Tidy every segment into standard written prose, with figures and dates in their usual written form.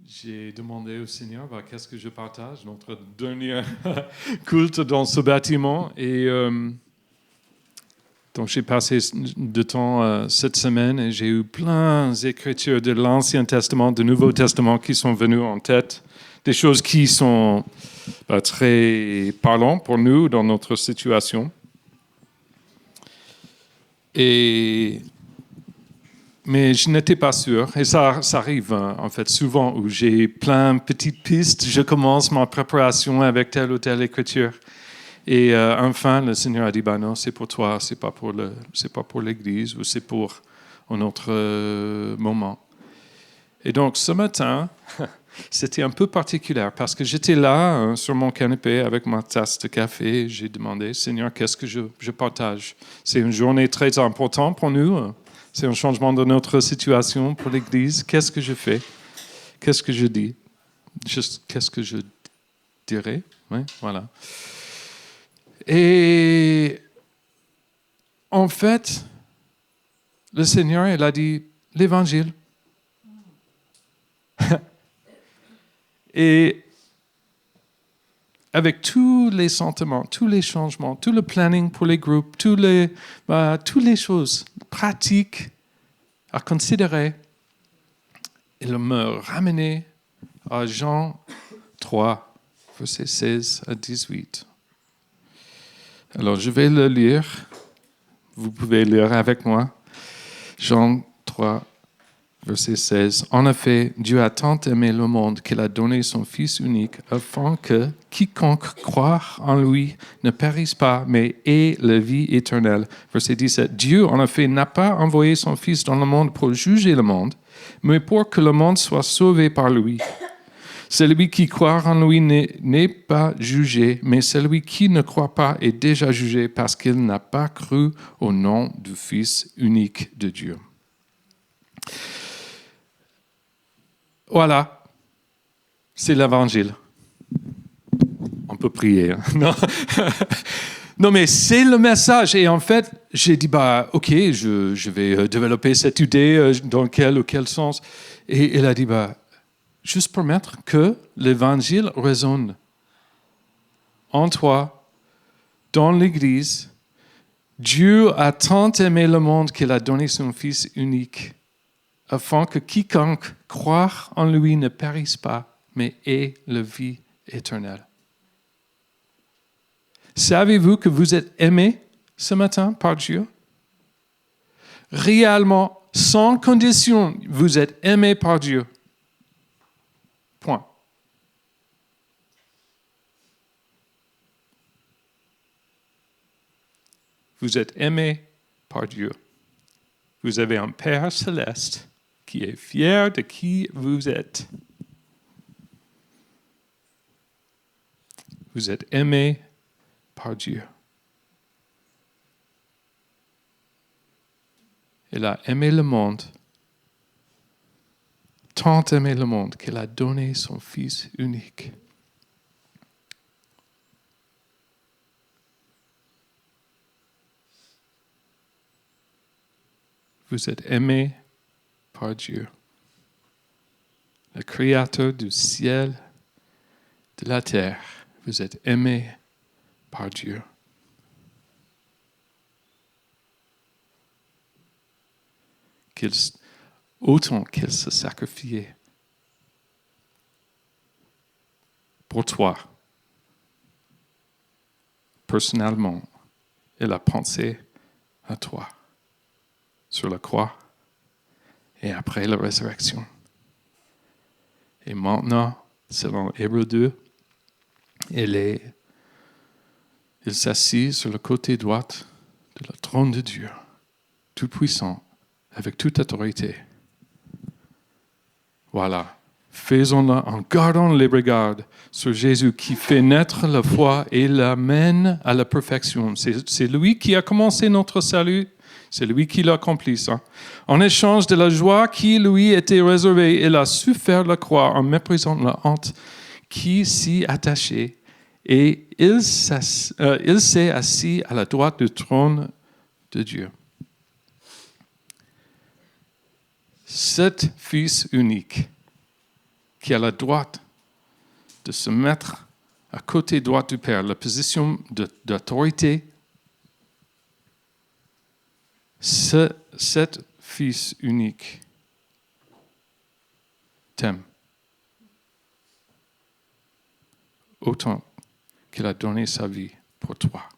J'ai demandé au Seigneur qu'est-ce que je partage, notre dernier culte dans ce bâtiment. Et donc j'ai passé du temps cette semaine et j'ai eu plein d'écritures de l'Ancien Testament, du Nouveau Testament qui sont venues en tête. Des choses qui sont très parlantes pour nous dans notre situation. Mais je n'étais pas sûr, et ça arrive en fait souvent où j'ai plein de petites pistes, je commence ma préparation avec telle ou telle écriture, et enfin le Seigneur a dit non, c'est pour toi, c'est pas pour l'Église ou c'est pour un autre moment. Et donc ce matin, c'était un peu particulier parce que j'étais là sur mon canapé avec ma tasse de café, et j'ai demandé Seigneur, qu'est-ce que je partage? C'est une journée très importante pour nous. C'est un changement de notre situation pour l'Église. Qu'est-ce que je fais? Qu'est-ce que je dis? Qu'est-ce que je dirais? Oui, voilà. Et en fait, le Seigneur, il a dit l'Évangile. Et avec tous les sentiments, tous les changements, tout le planning pour les groupes, toutes les choses pratiques à considérer, il me ramenait à Jean 3, versets 16 à 18. Alors, je vais le lire. Vous pouvez lire avec moi. Jean 3, verset 16. En effet, Dieu a tant aimé le monde qu'il a donné son Fils unique afin que quiconque croit en lui ne périsse pas, mais ait la vie éternelle. Verset 17. Dieu, en effet, n'a pas envoyé son Fils dans le monde pour juger le monde, mais pour que le monde soit sauvé par lui. Celui qui croit en lui n'est pas jugé, mais celui qui ne croit pas est déjà jugé parce qu'il n'a pas cru au nom du Fils unique de Dieu. Voilà, c'est l'Évangile. On peut prier. Hein? Non, mais c'est le message. Et en fait, j'ai dit, ok, je vais développer cette idée dans quel ou quel sens. Et il a dit, juste permettre que l'Évangile résonne en toi, dans l'Église. Dieu a tant aimé le monde qu'il a donné son Fils unique, afin que quiconque croit en lui ne périsse pas, mais ait la vie éternelle. Savez-vous que vous êtes aimés ce matin par Dieu? Réellement, sans condition, vous êtes aimés par Dieu. Point. Vous êtes aimés par Dieu. Vous avez un Père céleste qui est fier de qui vous êtes. Vous êtes aimés par Dieu. Il a aimé le monde, tant aimé le monde qu'il a donné son Fils unique. Vous êtes aimés par Dieu, le Créateur du ciel, de la terre. Vous êtes aimés par Dieu. Autant qu'il se sacrifiait pour toi, personnellement, il a pensé à toi sur la croix et après la résurrection. Et maintenant, selon Hébreux 2, il s'assit sur le côté droit de la trône de Dieu, tout puissant, avec toute autorité. Voilà. Faisons-le en gardant les regards sur Jésus qui fait naître la foi et l'amène à la perfection. C'est lui qui a commencé notre salut. C'est lui qui l'accomplit, ça. En échange de la joie qui lui était réservée, il a su faire la croix en méprisant la honte qui s'y attachait. Et il s'est assis à la droite du trône de Dieu. Cet Fils unique qui a la droite de se mettre à côté droit du Père, la position d'autorité, cet Fils unique t'aime autant qu'il a donné sa vie pour toi.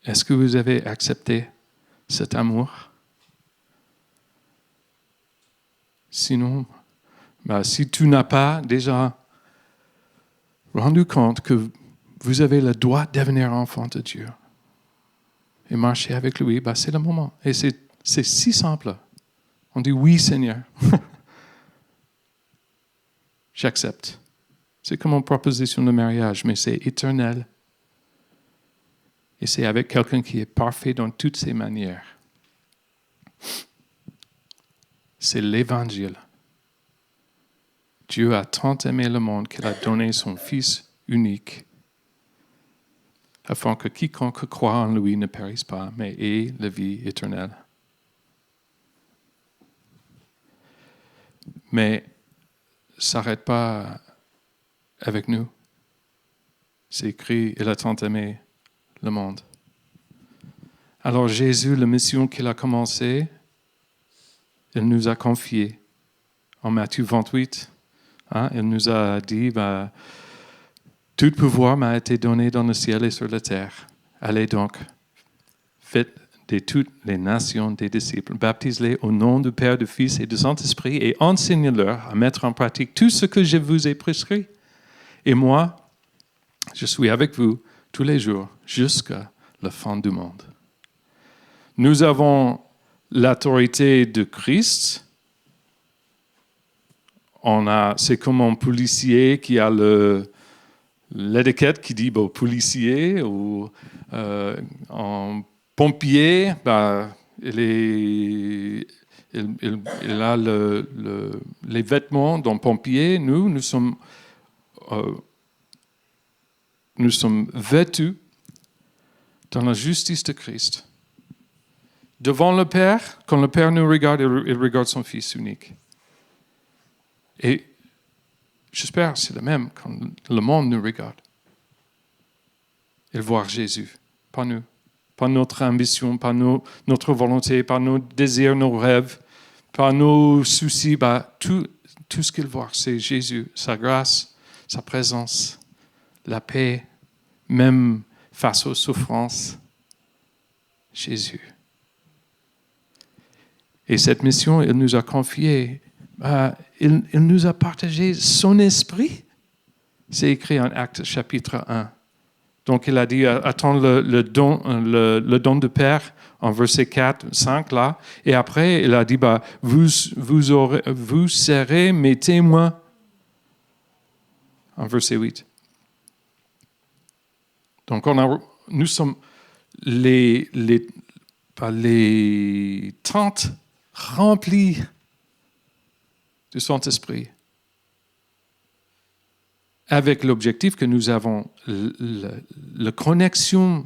Est-ce que vous avez accepté cet amour? Sinon, si tu n'as pas déjà rendu compte que vous avez le droit de devenir enfant de Dieu et marcher avec lui, c'est le moment. Et c'est si simple. On dit oui, Seigneur. J'accepte. C'est comme une proposition de mariage, mais c'est éternel. Et c'est avec quelqu'un qui est parfait dans toutes ses manières. C'est l'Évangile. Dieu a tant aimé le monde qu'il a donné son Fils unique, afin que quiconque croit en lui ne périsse pas, mais ait la vie éternelle. Mais ça ne s'arrête pas avec nous. C'est écrit, il a tant aimé le monde. Alors Jésus, la mission qu'il a commencée, il nous a confié. En Matthieu 28, il nous a dit, tout pouvoir m'a été donné dans le ciel et sur la terre. Allez donc, faites de toutes les nations des disciples, baptisez-les au nom du Père, du Fils et du Saint-Esprit et enseignez-leur à mettre en pratique tout ce que je vous ai prescrit. Et moi, je suis avec vous tous les jours jusqu'à la fin du monde. Nous avons l'autorité de Christ. C'est comme un policier qui a l'étiquette qui dit policier ou un pompier, il a les vêtements d'un pompier. Nous sommes vêtus dans la justice de Christ. Devant le Père, quand le Père nous regarde, il regarde son Fils unique. Et j'espère que c'est le même quand le monde nous regarde. Il voit Jésus, pas nous, pas notre ambition, pas notre volonté, pas nos désirs, nos rêves, pas nos soucis. Tout ce qu'il voit, c'est Jésus, sa grâce, sa présence, la paix, même face aux souffrances. Jésus. Et cette mission, il nous a confiée. Il nous a partagé son esprit. C'est écrit en Actes chapitre 1. Donc il a dit, attends le don du Père en verset 4, 5 là. Et après, il a dit, vous serez mes témoins en verset 8. Donc nous sommes les tentes remplies du Saint-Esprit, avec l'objectif que nous avons la connexion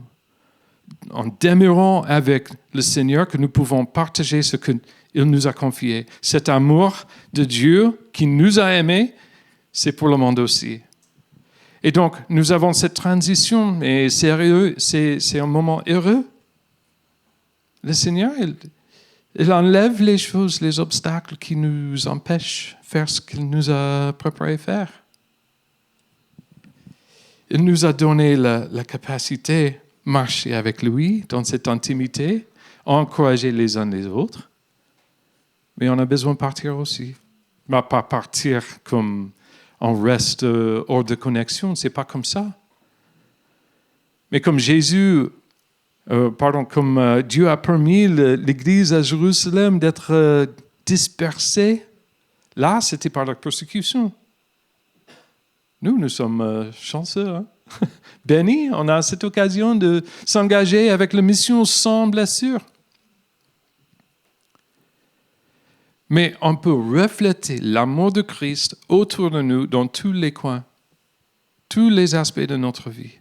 en demeurant avec le Seigneur, que nous pouvons partager ce qu'il nous a confié. Cet amour de Dieu qui nous a aimés, c'est pour le monde aussi. Et donc, nous avons cette transition, et c'est un moment heureux. Le Seigneur, il enlève les choses, les obstacles qui nous empêchent de faire ce qu'il nous a préparé faire. Il nous a donné la capacité de marcher avec lui dans cette intimité, encourager les uns les autres. Mais on a besoin de partir aussi. Pas partir comme on reste hors de connexion, c'est pas comme ça. Mais comme comme Dieu a permis l'Église à Jérusalem d'être dispersée, là, c'était par la persécution. Nous sommes chanceux, hein? Bénis, on a cette occasion de s'engager avec la mission sans blessure. Mais on peut refléter l'amour de Christ autour de nous dans tous les coins, tous les aspects de notre vie.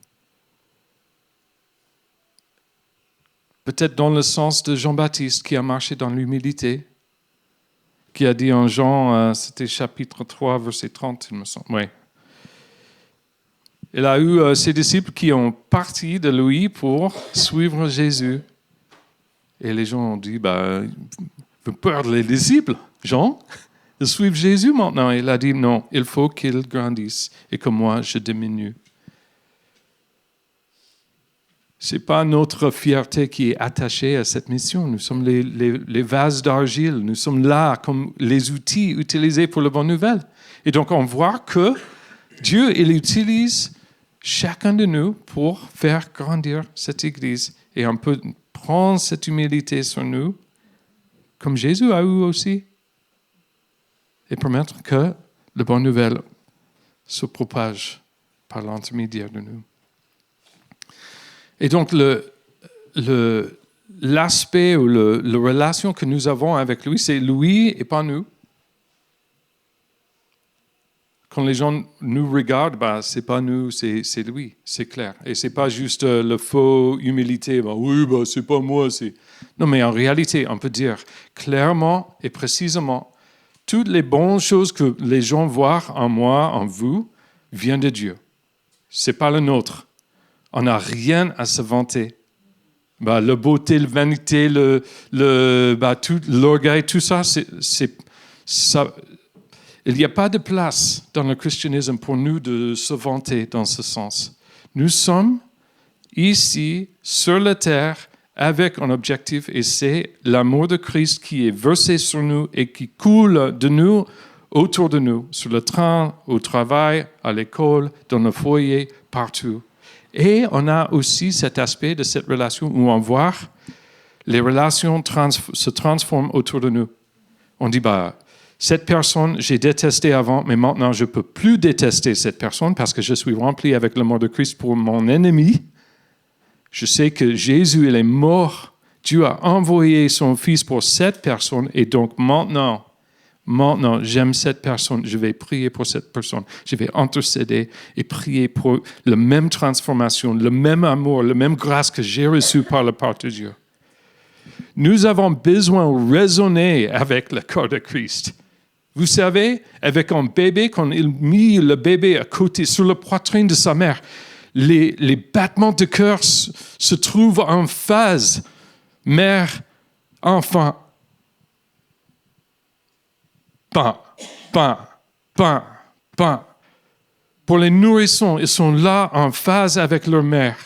Peut-être dans le sens de Jean-Baptiste qui a marché dans l'humilité, qui a dit en Jean, c'était chapitre 3, verset 30, il me semble. Oui. Il a eu ses disciples qui ont parti de lui pour suivre Jésus. Et les gens ont dit, vous perdez les disciples, Jean, de suivre Jésus maintenant. Il a dit, non, il faut qu'il grandisse et que moi, je diminue. Ce n'est pas notre fierté qui est attachée à cette mission. Nous sommes les vases d'argile. Nous sommes là comme les outils utilisés pour la bonne nouvelle. Et donc, on voit que Dieu, il utilise chacun de nous pour faire grandir cette Église. Et on peut prendre cette humilité sur nous, comme Jésus a eu aussi, et permettre que la bonne nouvelle se propage par l'intermédiaire de nous. Et donc, l'aspect ou la relation que nous avons avec lui, c'est lui et pas nous. Quand les gens nous regardent, c'est pas nous, c'est lui, c'est clair. Et c'est pas juste le faux humilité, c'est pas moi. Non, mais en réalité, on peut dire clairement et précisément, toutes les bonnes choses que les gens voient en moi, en vous, viennent de Dieu. C'est pas le nôtre. On n'a rien à se vanter. La beauté, la vanité, tout l'orgueil, tout ça, ça. Il n'y a pas de place dans le christianisme pour nous de se vanter dans ce sens. Nous sommes ici, sur la terre, avec un objectif, et c'est l'amour de Christ qui est versé sur nous et qui coule de nous, autour de nous, sur le train, au travail, à l'école, dans le foyer, partout. Et on a aussi cet aspect de cette relation où on voit les relations se transforment autour de nous. On dit, cette personne, j'ai détesté avant, mais maintenant, je ne peux plus détester cette personne parce que je suis rempli avec l'amour de Christ pour mon ennemi. Je sais que Jésus, il est mort. Dieu a envoyé son Fils pour cette personne. Et donc maintenant, j'aime cette personne. Je vais prier pour cette personne. Je vais intercéder et prier pour la même transformation, le même amour, la même grâce que j'ai reçue par la part de Dieu. Nous avons besoin de raisonner avec le corps de Christ. Vous savez, avec un bébé, quand il mit le bébé à côté, sur la poitrine de sa mère, les battements de cœur se trouvent en phase. Mère, enfant. Pain. Pour les nourrissons, ils sont là en phase avec leur mère.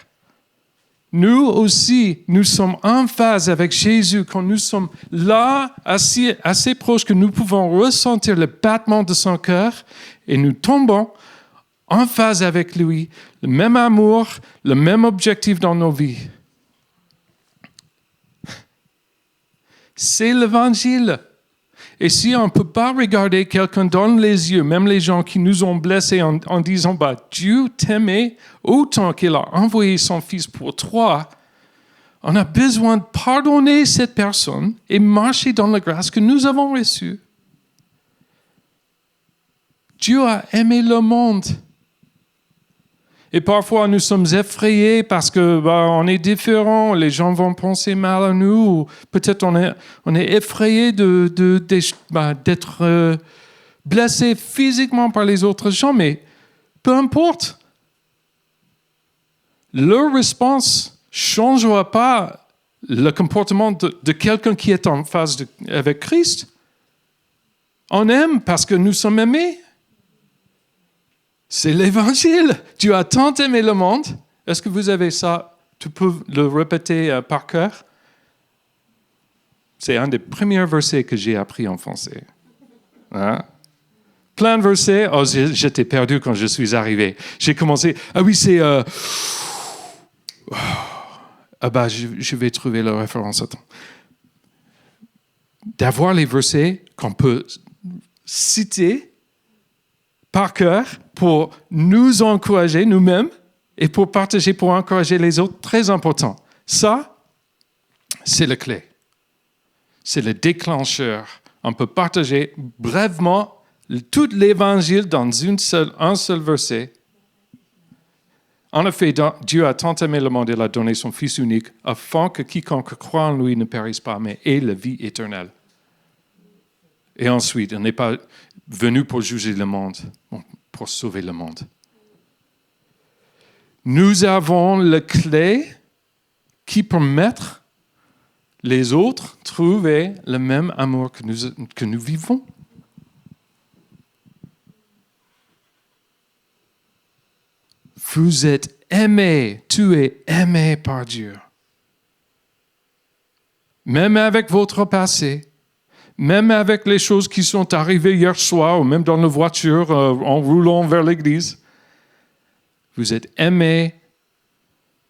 Nous aussi, nous sommes en phase avec Jésus quand nous sommes là, assez proches que nous pouvons ressentir le battement de son cœur et nous tombons en phase avec lui, le même amour, le même objectif dans nos vies. C'est l'évangile. Et si on ne peut pas regarder quelqu'un dans les yeux, même les gens qui nous ont blessés en disant « Dieu t'aimait autant qu'il a envoyé son Fils pour toi », on a besoin de pardonner cette personne et marcher dans la grâce que nous avons reçue. Dieu a aimé le monde. Et parfois, nous sommes effrayés parce que on est différents, les gens vont penser mal à nous, ou peut-être on est effrayés d'être blessés physiquement par les autres gens, mais peu importe. Leur réponse ne changera pas le comportement de quelqu'un qui est en phase avec Christ. On aime parce que nous sommes aimés. C'est l'évangile. Dieu a tant aimé le monde. Est-ce que vous avez ça? Tu peux le répéter par cœur? C'est un des premiers versets que j'ai appris en français. Hein? Plein de versets. Oh, j'étais perdu quand je suis arrivé. J'ai commencé. Ah oui, c'est. Je vais trouver la référence. Attends. D'avoir les versets qu'on peut citer par cœur pour nous encourager nous-mêmes et pour partager, pour encourager les autres, très important. Ça, c'est la clé. C'est le déclencheur. On peut partager brièvement tout l'évangile dans un seul verset. En effet, Dieu a tant aimé le monde, il a donné son Fils unique, afin que quiconque croit en lui ne périsse pas, mais ait la vie éternelle. Et ensuite, il n'est pas venu pour juger le monde, pour sauver le monde. Nous avons la clé qui permet les autres trouver le même amour que nous vivons. Vous êtes aimé, tu es aimé par Dieu. Même avec votre passé, même avec les choses qui sont arrivées hier soir, ou même dans la voiture en roulant vers l'église, vous êtes aimé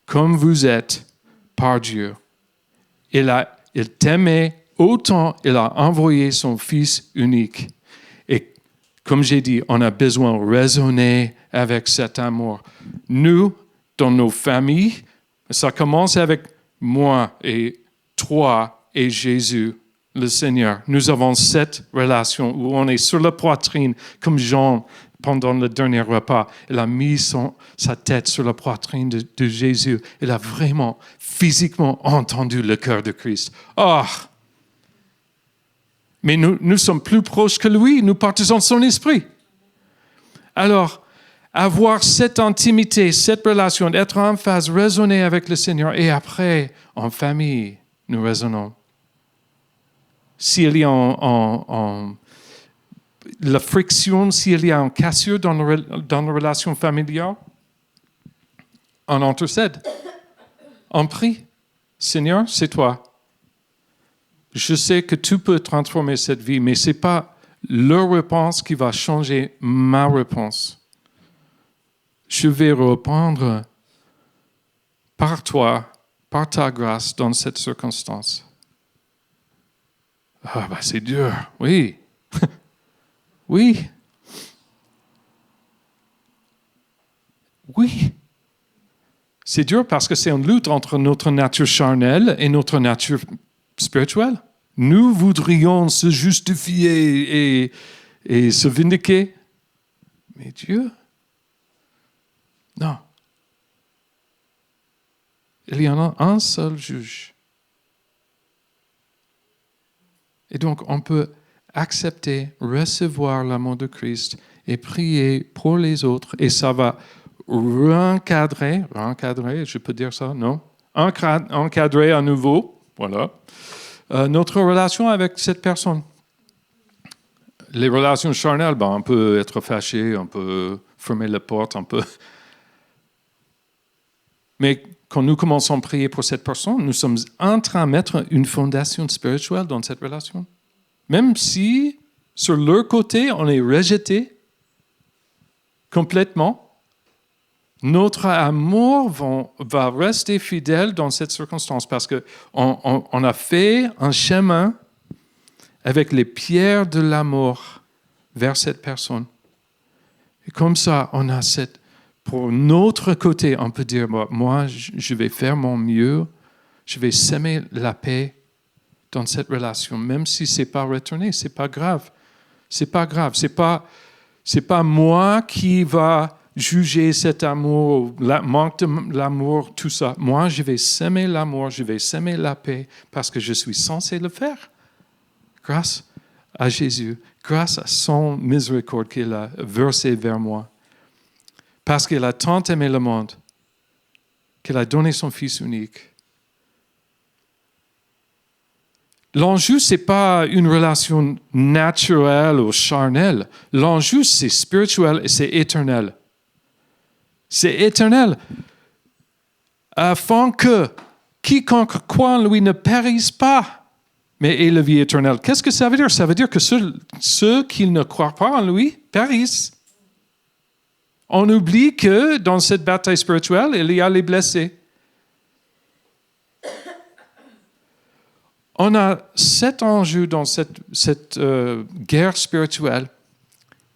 comme vous êtes par Dieu. Il t'aimait autant, il a envoyé son Fils unique. Et comme j'ai dit, on a besoin de raisonner avec cet amour. Nous, dans nos familles, ça commence avec moi et toi et Jésus, le Seigneur. Nous avons cette relation où on est sur la poitrine, comme Jean, pendant le dernier repas. Il a mis sa tête sur la poitrine de Jésus. Il a vraiment, physiquement entendu le cœur de Christ. Oh! Mais nous sommes plus proches que lui. Nous partageons son esprit. Alors, avoir cette intimité, cette relation, d'être en phase, raisonner avec le Seigneur, et après, en famille, nous raisonnons. S'il y a la friction, s'il y a une cassure dans la relation familiale, on intercède. On prie. Seigneur, c'est toi. Je sais que tu peux transformer cette vie, mais ce n'est pas leur réponse qui va changer ma réponse. Je vais répondre par toi, par ta grâce dans cette circonstance. Ah, c'est dur, oui. Oui. Oui. C'est dur parce que c'est une lutte entre notre nature charnelle et notre nature spirituelle. Nous voudrions se justifier et se vindiquer. Mais Dieu, non. Il y en a un seul juge. Et donc, on peut accepter, recevoir l'amour de Christ et prier pour les autres. Et ça va recadrer, je peux dire ça, non? Encadrer à nouveau, voilà, notre relation avec cette personne. Les relations charnelles, on peut être fâché, on peut fermer la porte, on peut... Mais quand nous commençons à prier pour cette personne, nous sommes en train de mettre une fondation spirituelle dans cette relation. Même si, sur leur côté, on est rejeté complètement, notre amour va rester fidèle dans cette circonstance parce qu'on a fait un chemin avec les pierres de l'amour vers cette personne. Et comme ça, on a pour notre côté, on peut dire, moi, je vais faire mon mieux, je vais semer la paix dans cette relation, même si ce n'est pas retourné, ce n'est pas grave. C'est pas grave, c'est pas moi qui va juger cet amour, le manque de l'amour, tout ça. Moi, je vais semer l'amour, je vais semer la paix parce que je suis censé le faire. Grâce à Jésus, grâce à son miséricorde qu'il a versé vers moi. Parce qu'il a tant aimé le monde, qu'il a donné son Fils unique. L'enjeu, ce n'est pas une relation naturelle ou charnelle. L'enjeu, c'est spirituel et c'est éternel. C'est éternel. Afin que quiconque croit en lui ne périsse pas, mais ait la vie éternelle. Qu'est-ce que ça veut dire? Ça veut dire que ceux qui ne croient pas en lui périssent. On oublie que dans cette bataille spirituelle, il y a les blessés. On a cet enjeu dans cette guerre spirituelle.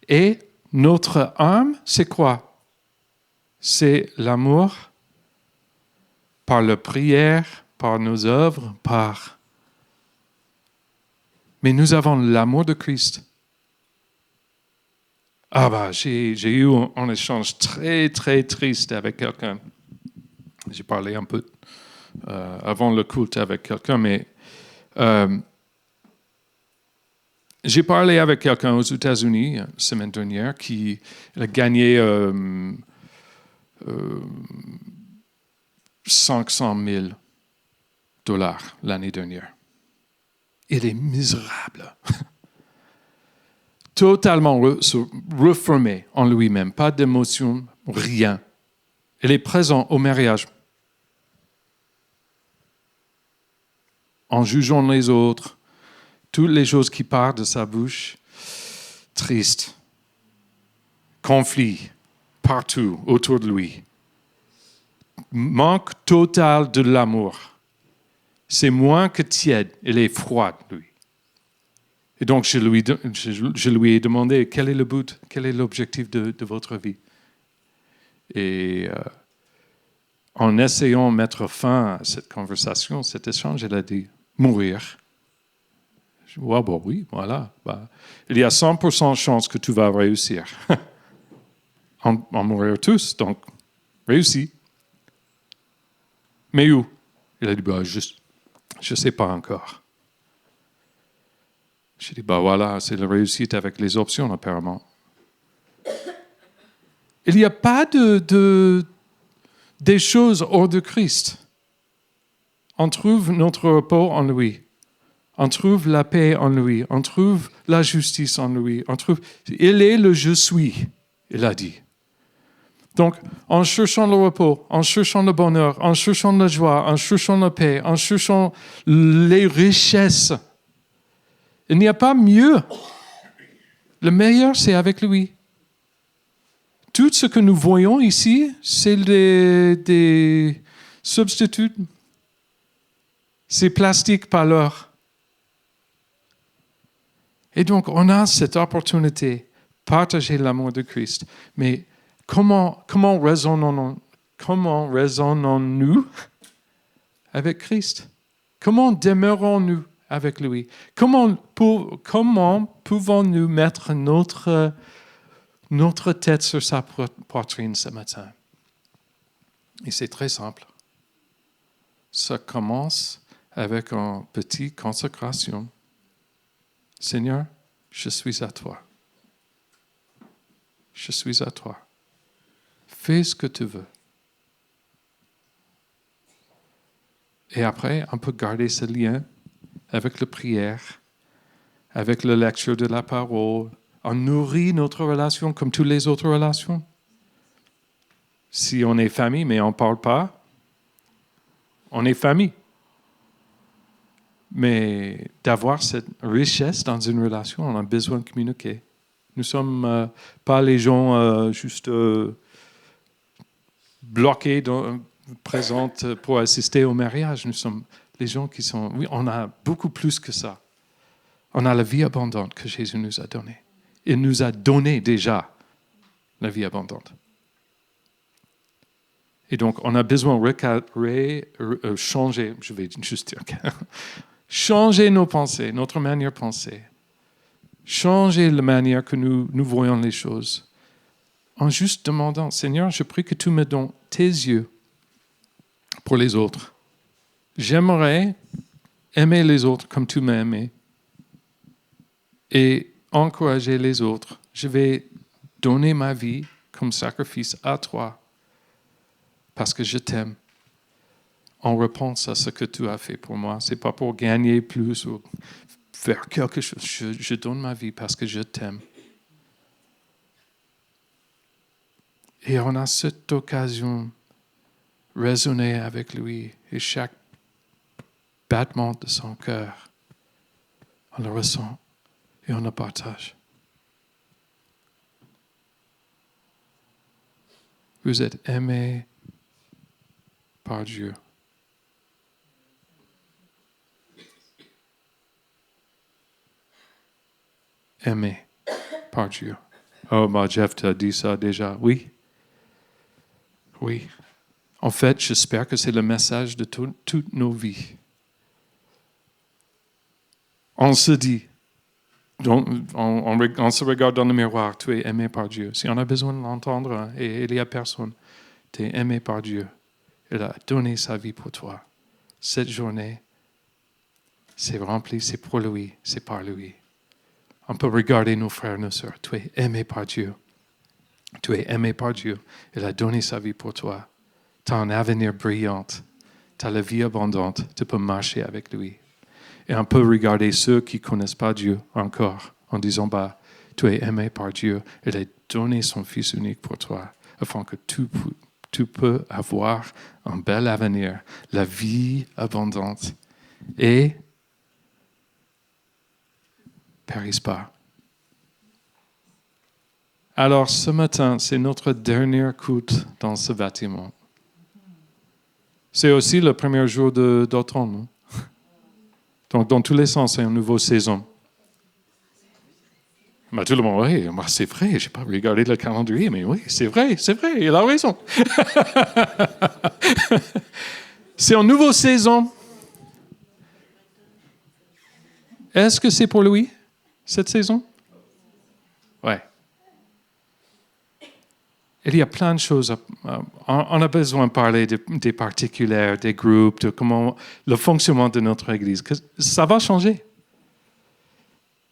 Et notre âme, c'est quoi? C'est l'amour par la prière, par nos œuvres, Mais nous avons l'amour de Christ. J'ai eu un échange très, très triste avec quelqu'un. J'ai parlé un peu avant le culte avec quelqu'un, mais J'ai parlé avec quelqu'un aux États-Unis la semaine dernière qui a gagné 500 000 dollars l'année dernière. Il est misérable. Totalement refermé en lui-même, pas d'émotion, rien. Il est présent au mariage. En jugeant les autres, toutes les choses qui partent de sa bouche, triste, conflit, partout autour de lui. Manque total de l'amour. C'est moins que tiède, il est froid, lui. Et donc, je lui ai demandé, quel est le but, quel est l'objectif de votre vie? Et en essayant de mettre fin à cette conversation, cet échange, il a dit, mourir. Je dis, ouais, bon, oui, voilà. Bah, il y a 100% de chance que tu vas réussir. en mourir tous, donc, réussi. Mais où? Il a dit, bah, je ne sais pas encore. J'ai dit, bah voilà, c'est la réussite avec les options, apparemment. Il n'y a pas des choses hors de Christ. On trouve notre repos en lui. On trouve la paix en lui. On trouve la justice en lui. Il est le je suis, il a dit. Donc, en cherchant le repos, en cherchant le bonheur, en cherchant la joie, en cherchant la paix, en cherchant les richesses, il n'y a pas mieux. Le meilleur, c'est avec lui. Tout ce que nous voyons ici, c'est des substituts. C'est plastique par l'heure. Et donc, on a cette opportunité de partager l'amour de Christ. Mais comment raisonnons-nous avec Christ? Comment demeurons-nous avec lui? Comment pouvons-nous mettre notre tête sur sa poitrine ce matin? Et c'est très simple. Ça commence avec une petite consécration. Seigneur, je suis à toi. Je suis à toi. Fais ce que tu veux. Et après, on peut garder ce lien avec la prière, avec la lecture de la parole. On nourrit notre relation comme toutes les autres relations. Si on est famille, mais on ne parle pas, on est famille. Mais d'avoir cette richesse dans une relation, on a besoin de communiquer. Nous ne sommes pas les gens juste bloqués, présents pour assister au mariage. Nous sommes les gens qui sont... Oui, on a beaucoup plus que ça. On a la vie abondante que Jésus nous a donnée. Il nous a donné déjà la vie abondante. Et donc, on a besoin de changer, je vais juste dire, changer nos pensées, notre manière de penser. Changer la manière que nous voyons les choses. En juste demandant, Seigneur, je prie que tu me donnes tes yeux pour les autres. J'aimerais aimer les autres comme tu m'as aimé et encourager les autres. Je vais donner ma vie comme sacrifice à toi parce que je t'aime. On repense à ce que tu as fait pour moi. Ce n'est pas pour gagner plus ou faire quelque chose. Je donne ma vie parce que je t'aime. Et on a cette occasion de raisonner avec lui. Et chaque battement de son cœur, on le ressent et on le partage. Vous êtes aimés par Dieu. Aimé par Dieu. Oh, bah, Jeff t'a dit ça déjà. Oui. Oui. En fait, j'espère que c'est le message de toutes nos vies. On se dit, on se regarde dans le miroir, tu es aimé par Dieu. Si on a besoin de l'entendre, et il n'y a personne, tu es aimé par Dieu. Il a donné sa vie pour toi. Cette journée, c'est rempli, c'est pour lui, c'est par lui. On peut regarder nos frères et nos sœurs. Tu es aimé par Dieu. Tu es aimé par Dieu. Il a donné sa vie pour toi. Tu as un avenir brillant. Tu as la vie abondante. Tu peux marcher avec lui. Et on peut regarder ceux qui ne connaissent pas Dieu encore en disant, tu es aimé par Dieu. Il a donné son Fils unique pour toi afin que tu peux avoir un bel avenir, la vie abondante et périsse pas. Alors ce matin, c'est notre dernière écoute dans ce bâtiment. C'est aussi le premier jour d'automne. Donc dans tous les sens, c'est une nouvelle saison. Mais tout le monde, oui, c'est vrai, je n'ai pas regardé le calendrier, mais oui, c'est vrai, il a raison. C'est une nouvelle saison. Est-ce que c'est pour lui, cette saison? Oui. Il y a plein de choses. On a besoin de parler des particuliers, des groupes, de comment le fonctionnement de notre Église. Ça va changer.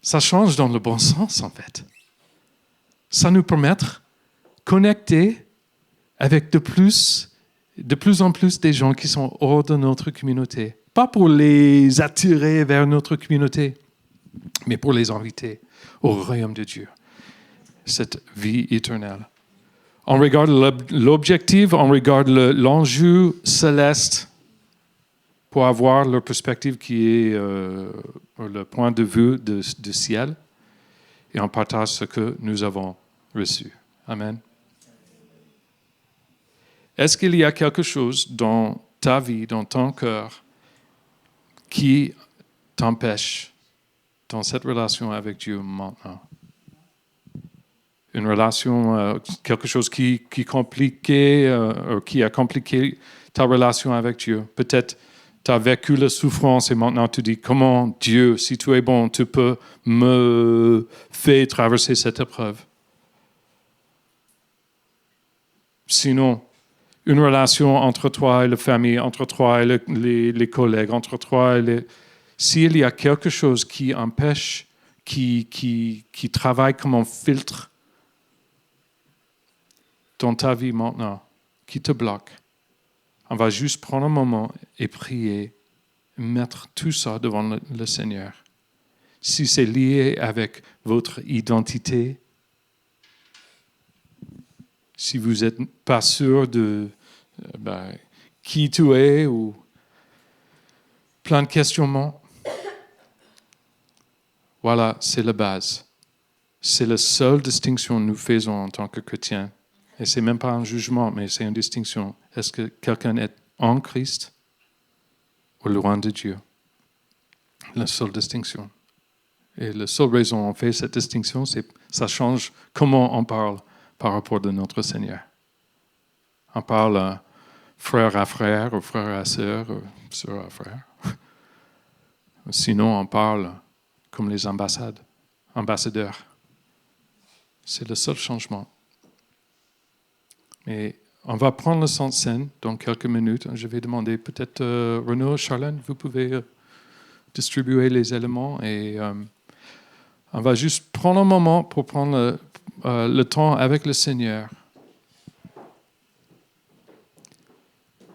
Ça change dans le bon sens, en fait. Ça nous permet de connecter avec de plus en plus des gens qui sont hors de notre communauté. Pas pour les attirer vers notre communauté, mais pour les inviter au royaume de Dieu. Cette vie éternelle. On regarde l'objectif, on regarde l'enjeu céleste pour avoir leur perspective qui est le point de vue du ciel. Et on partage ce que nous avons reçu. Amen. Est-ce qu'il y a quelque chose dans ta vie, dans ton cœur, qui t'empêche dans cette relation avec Dieu maintenant? Une relation, quelque chose qui a compliqué ta relation avec Dieu. Peut-être tu as vécu la souffrance et maintenant tu dis, comment Dieu, si tu es bon, tu peux me faire traverser cette épreuve. Sinon, une relation entre toi et la famille, entre toi et les collègues, entre toi et s'il y a quelque chose qui empêche, qui travaille comme un filtre dans ta vie maintenant, qui te bloque, on va juste prendre un moment et prier, mettre tout ça devant le Seigneur. Si c'est lié avec votre identité, si vous n'êtes pas sûr de qui tu es ou plein de questionnements, voilà, c'est la base. C'est la seule distinction que nous faisons en tant que chrétiens. Et ce n'est même pas un jugement, mais c'est une distinction. Est-ce que quelqu'un est en Christ ou loin de Dieu? La seule distinction. Et la seule raison on fait cette distinction, c'est que ça change comment on parle par rapport à notre Seigneur. On parle frère à frère, ou frère à sœur, ou sœur à frère. Sinon, on parle comme les ambassadeurs. C'est le seul changement. Et on va prendre le Sainte Seine dans quelques minutes. Je vais demander peut-être Renaud, Charlène, vous pouvez distribuer les éléments et on va juste prendre un moment pour prendre le temps avec le Seigneur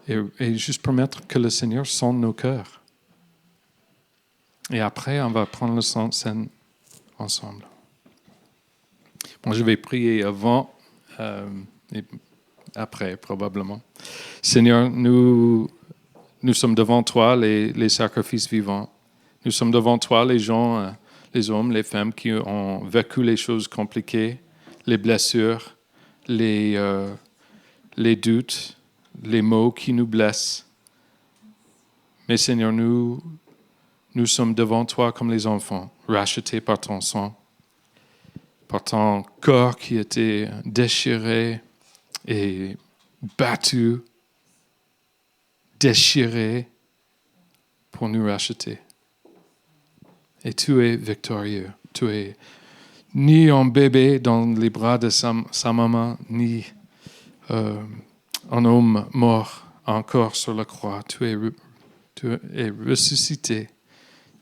et juste permettre que le Seigneur sonde nos cœurs. Et après, on va prendre le Sainte Seine ensemble. Moi, je vais prier avant et après, probablement. Seigneur, nous sommes devant toi, les sacrifices vivants. Nous sommes devant toi, les gens, les hommes, les femmes qui ont vécu les choses compliquées, les blessures, les doutes, les mots qui nous blessent. Mais Seigneur, nous sommes devant toi comme les enfants, rachetés par ton sang, par ton corps qui était déchiré et battu, déchiré pour nous racheter. Et tu es victorieux. Tu es ni un bébé dans les bras de sa maman, ni un homme mort encore sur la croix. Tu es ressuscité.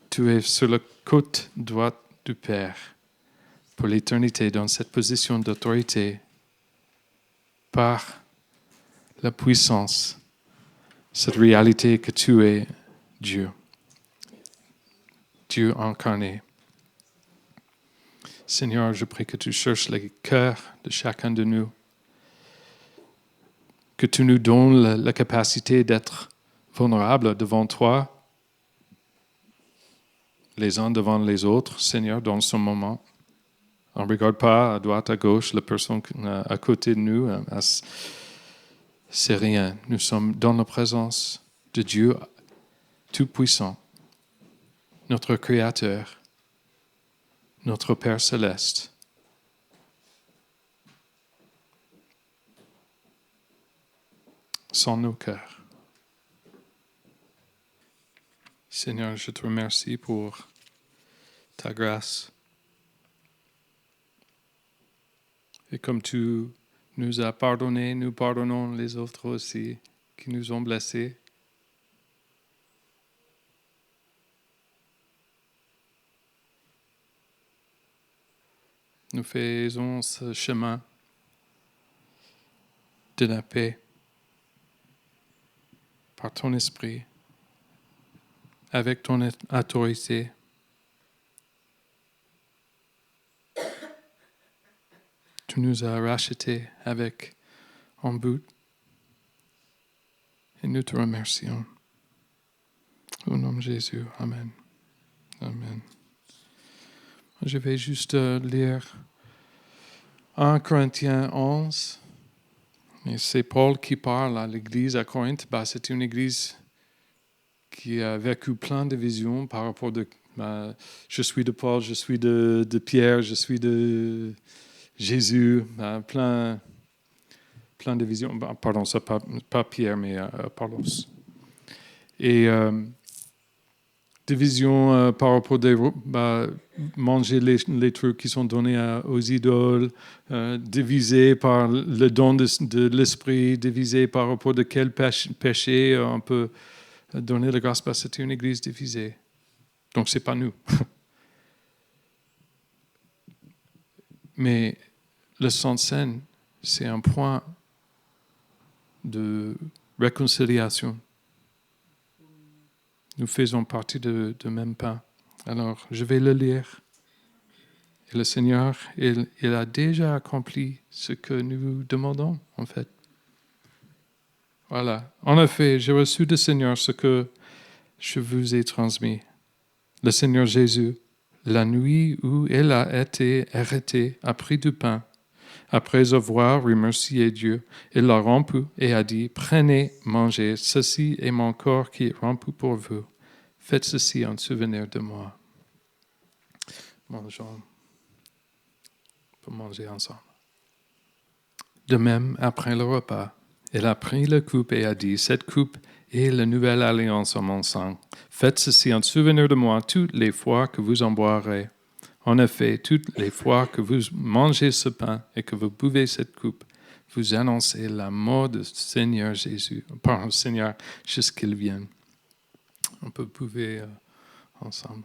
Tu es sur la côte droite du Père. pour l'éternité dans cette position d'autorité par la puissance, cette réalité que tu es Dieu, Dieu incarné. Seigneur, je prie que tu cherches les cœurs de chacun de nous, que tu nous donnes la capacité d'être vulnérables devant toi, les uns devant les autres, Seigneur, dans ce moment. On ne regarde pas à droite, à gauche, la personne à côté de nous. C'est rien. Nous sommes dans la présence de Dieu Tout-Puissant, notre Créateur, notre Père Céleste. Sans nos cœurs. Seigneur, je te remercie pour ta grâce. Et comme tu nous as pardonné, nous pardonnons les autres aussi qui nous ont blessés. Nous faisons ce chemin de la paix par ton esprit, avec ton autorité. Tu nous as rachetés avec un but et nous te remercions. Au nom de Jésus, Amen. Amen. Je vais juste lire 1 Corinthiens 11. Et c'est Paul qui parle à l'église à Corinthe. C'est une église qui a vécu plein de visions par rapport de je suis de Paul, je suis de Pierre, je suis de Jésus, plein de visions. Pardon, c'est pas Pierre, mais Apollos. Et des visions par rapport à manger les trucs qui sont donnés aux idoles, divisés par le don de l'esprit, divisés par rapport de quel péché on peut donner la grâce. C'est une église divisée. Donc, ce n'est pas nous. Mais le Saint-Seine, c'est un point de réconciliation. Nous faisons partie de même pain. Alors, je vais le lire. Et le Seigneur, il a déjà accompli ce que nous demandons, en fait. Voilà. En effet, j'ai reçu du Seigneur ce que je vous ai transmis. Le Seigneur Jésus, la nuit où il a été arrêté, a pris du pain. Après avoir remercié Dieu, il l'a rompu et a dit, « Prenez, mangez, ceci est mon corps qui est rompu pour vous. Faites ceci en souvenir de moi. » Mangeons pour manger ensemble. De même, après le repas, il a pris la coupe et a dit, « Cette coupe est la nouvelle alliance en mon sang. Faites ceci en souvenir de moi toutes les fois que vous en boirez. En effet, toutes les fois que vous mangez ce pain et que vous buvez cette coupe, vous annoncez la mort du Seigneur Jésus, pardon, Seigneur, jusqu'il vienne. » On peut boire ensemble.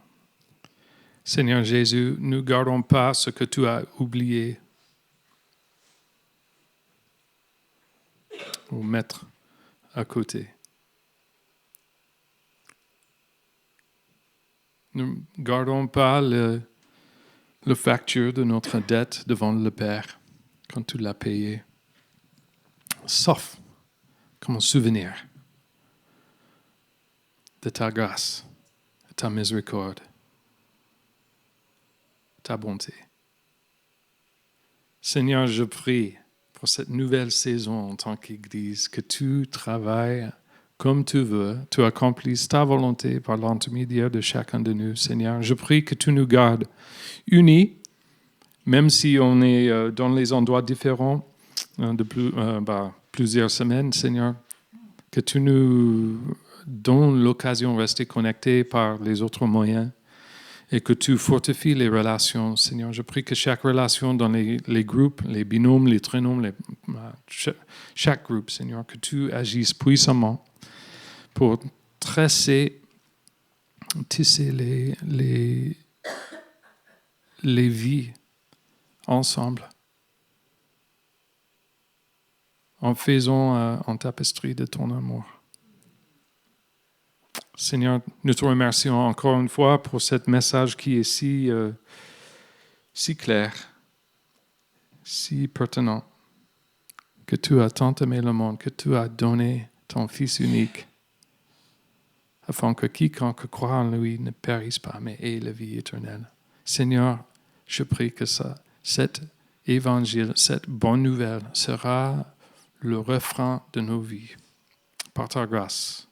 Seigneur Jésus, ne gardons pas ce que tu as oublié ou mettre à côté. Ne gardons pas le facture de notre dette devant le Père quand tu l'as payé, sauf comme un souvenir de ta grâce, de ta miséricorde, ta bonté. Seigneur, je prie pour cette nouvelle saison en tant qu'Église, que tu travailles comme tu veux, tu accomplisses ta volonté par l'intermédiaire de chacun de nous, Seigneur. Je prie que tu nous gardes unis, même si on est dans les endroits différents depuis plusieurs semaines, Seigneur, que tu nous donnes l'occasion de rester connectés par les autres moyens et que tu fortifies les relations, Seigneur. Je prie que chaque relation dans les groupes, les binômes, les trinômes, chaque groupe, Seigneur, que tu agisses puissamment pour tisser les vies ensemble, en faisant un tapestry de ton amour. Seigneur, nous te remercions encore une fois pour ce message qui est si clair, si pertinent, que tu as tant aimé le monde, que tu as donné ton Fils unique, afin que quiconque croit en lui ne périsse pas, mais ait la vie éternelle. Seigneur, je prie que cet évangile, cette bonne nouvelle sera le refrain de nos vies. Par ta grâce,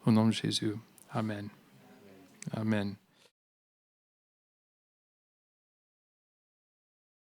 au nom de Jésus. Amen. Amen.